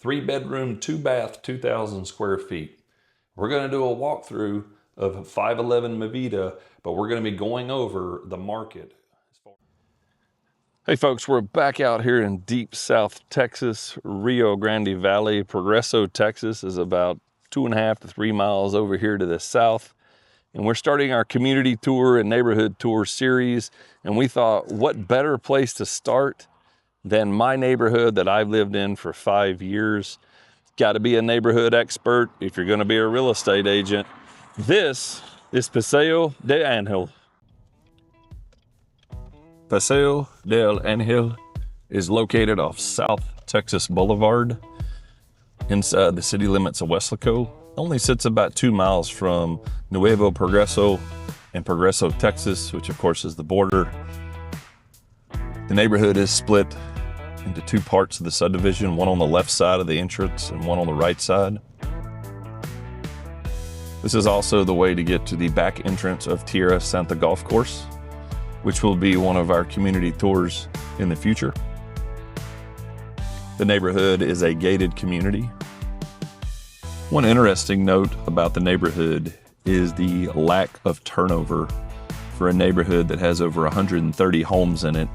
3-bedroom, 2-bath, 2,000 square feet. We're going to do a walkthrough of 511 Mi Vida, but we're going to be going over the market. Hey folks, we're back out here in deep South Texas, Rio Grande Valley. Progreso, Texas is about 2.5 to 3 miles over here to the south. And we're starting our community tour and neighborhood tour series. And we thought, what better place to start than my neighborhood that I've lived in for 5 years. Got to be a neighborhood expert if you're going to be a real estate agent. This is Paseo Del Angel. Paseo Del Angel is located off South Texas Boulevard inside the city limits of Weslaco. Only sits about 2 miles from Nuevo Progreso and Progreso, Texas, which of course is the border. The neighborhood is split into 2 parts of the subdivision, one on the left side of the entrance and one on the right side. This is also the way to get to the back entrance of Tierra Santa Golf Course, which will be one of our community tours in the future. The neighborhood is a gated community. One interesting note about the neighborhood is the lack of turnover for a neighborhood that has over 130 homes in it.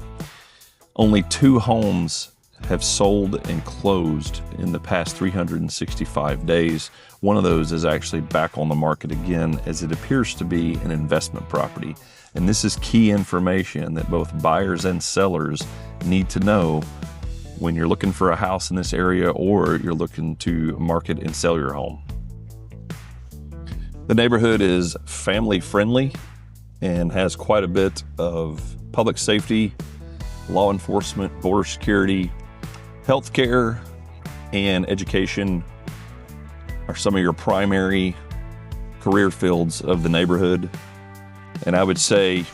Only 2 homes have sold and closed in the past 365 days. One of those is actually back on the market again, as it appears to be an investment property. And this is key information that both buyers and sellers need to know when you're looking for a house in this area or you're looking to market and sell your home. The neighborhood is family friendly and has quite a bit of public safety, law enforcement, border security, healthcare, and education are some of your primary career fields of the neighborhood. And I would say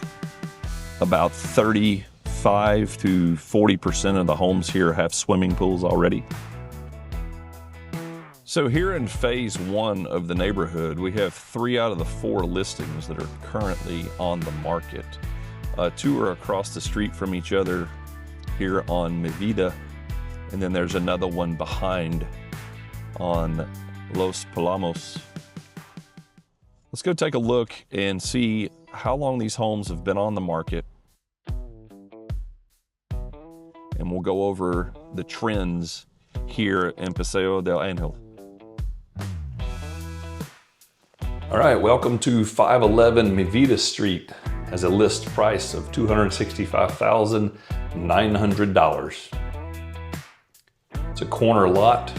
about 35 to 40% of the homes here have swimming pools already. So here in phase 1 of the neighborhood, we have 3 out of the 4 listings that are currently on the market. 2 are across the street from each other here on Mi Vida, and then there's another one behind on Los Palamos. Let's go take a look and see how long these homes have been on the market. And we'll go over the trends here in Paseo Del Angel. All right, welcome to 511 Mi Vida Street. Has a list price of $265,900. It's a corner lot.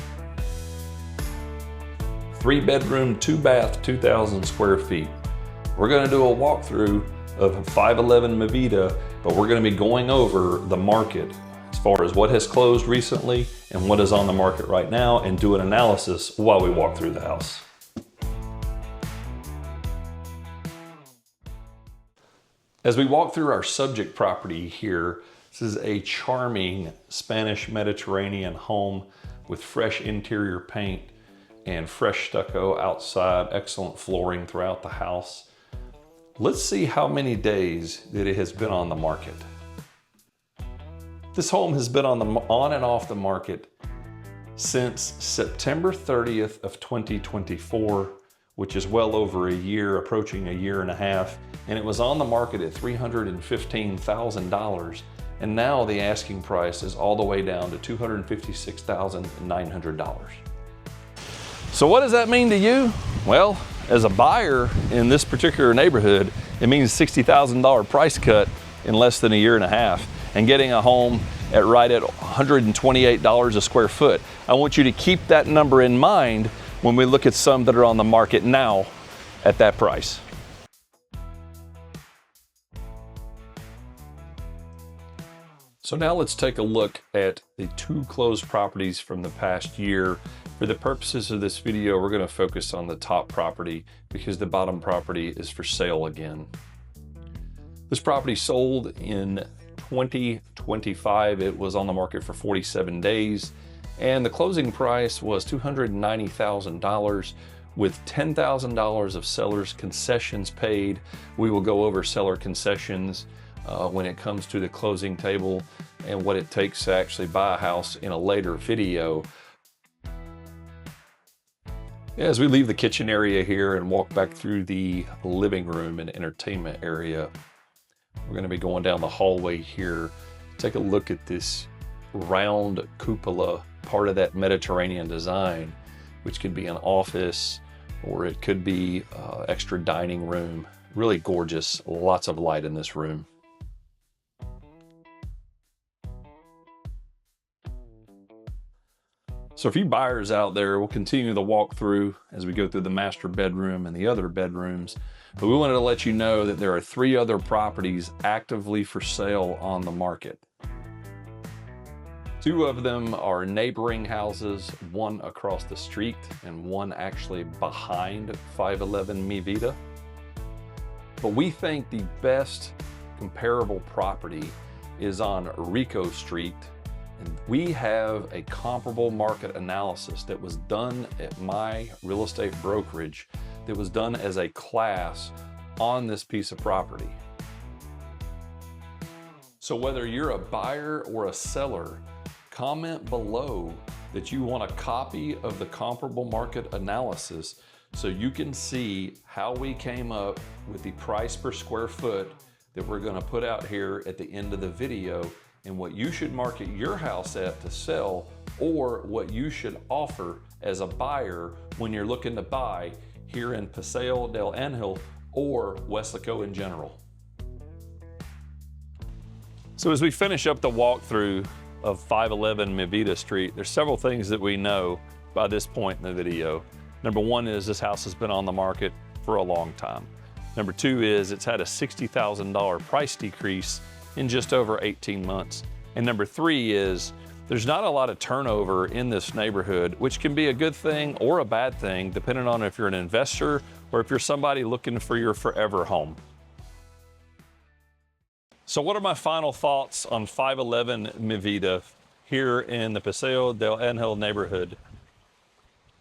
3-bedroom, 2-bath, 2,000 square feet. We're going to do a walkthrough of 511 Mi Vida, but we're going to be going over the market as far as what has closed recently and what is on the market right now, and do an analysis while we walk through the house. As we walk through our subject property here, this is a charming Spanish Mediterranean home with fresh interior paint and fresh stucco outside, excellent flooring throughout the house. Let's see how many days that it has been on the market. This home has been on and off the market since September 30th of 2024, which is well over a year, approaching a year and a half. And it was on the market at $315,000. And now the asking price is all the way down to $256,900. So what does that mean to you? Well, as a buyer in this particular neighborhood, it means $60,000 price cut in less than a year and a half, and getting a home at right at $128 a square foot. I want you to keep that number in mind when we look at some that are on the market now at that price. So now let's take a look at the 2 closed properties from the past year. For the purposes of this video, we're going to focus on the top property because the bottom property is for sale again. This property sold in 2025. It was on the market for 47 days, and the closing price was $290,000 with $10,000 of seller's concessions paid. We will go over seller concessions when it comes to the closing table and what it takes to actually buy a house in a later video. As we leave the kitchen area here and walk back through the living room and entertainment area, we're going to be going down the hallway here. Take a look at this round cupola, part of that Mediterranean design, which could be an office or it could be extra dining room. Really gorgeous, lots of light in this room. So for you buyers out there, we'll continue the walkthrough as we go through the master bedroom and the other bedrooms. But we wanted to let you know that there are 3 other properties actively for sale on the market. 2 of them are neighboring houses, one across the street and one actually behind 511 Mi Vida. But we think the best comparable property is on Rio Street. And we have a comparable market analysis that was done at my real estate brokerage, that was done as a class on this piece of property. So whether you're a buyer or a seller, comment below that you want a copy of the comparable market analysis so you can see how we came up with the price per square foot that we're going to put out here at the end of the video, and what you should market your house at to sell, or what you should offer as a buyer when you're looking to buy here in Paseo Del Angel or Weslaco in general. So as we finish up the walkthrough of 511 Mi Vida Street, there's several things that we know by this point in the video. Number 1 is this house has been on the market for a long time. Number 2 is it's had a $60,000 price decrease in just over 18 months. And number 3 is there's not a lot of turnover in this neighborhood, which can be a good thing or a bad thing, depending on if you're an investor or if you're somebody looking for your forever home. So what are my final thoughts on 511 Mi Vida here in the Paseo Del Angel neighborhood?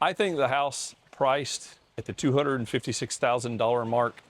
I think the house priced at the $256,000 mark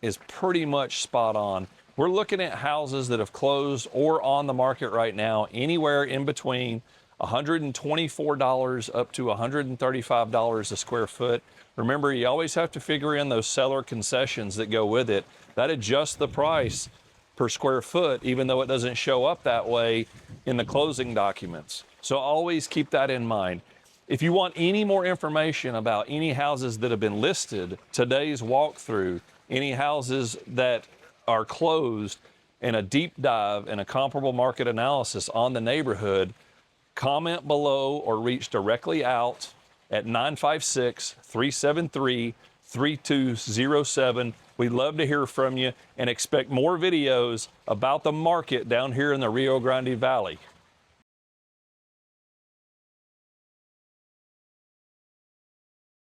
is pretty much spot on. We're looking at houses that have closed or on the market right now, anywhere in between $124 up to $135 a square foot. Remember, you always have to figure in those seller concessions that go with it. That adjusts the price per square foot, even though it doesn't show up that way in the closing documents. So always keep that in mind. If you want any more information about any houses that have been listed, today's walkthrough, any houses that are closed, and a deep dive and a comparable market analysis on the neighborhood, comment below or reach directly out at 956-373-3207. We'd love to hear from you and expect more videos about the market down here in the Rio Grande Valley.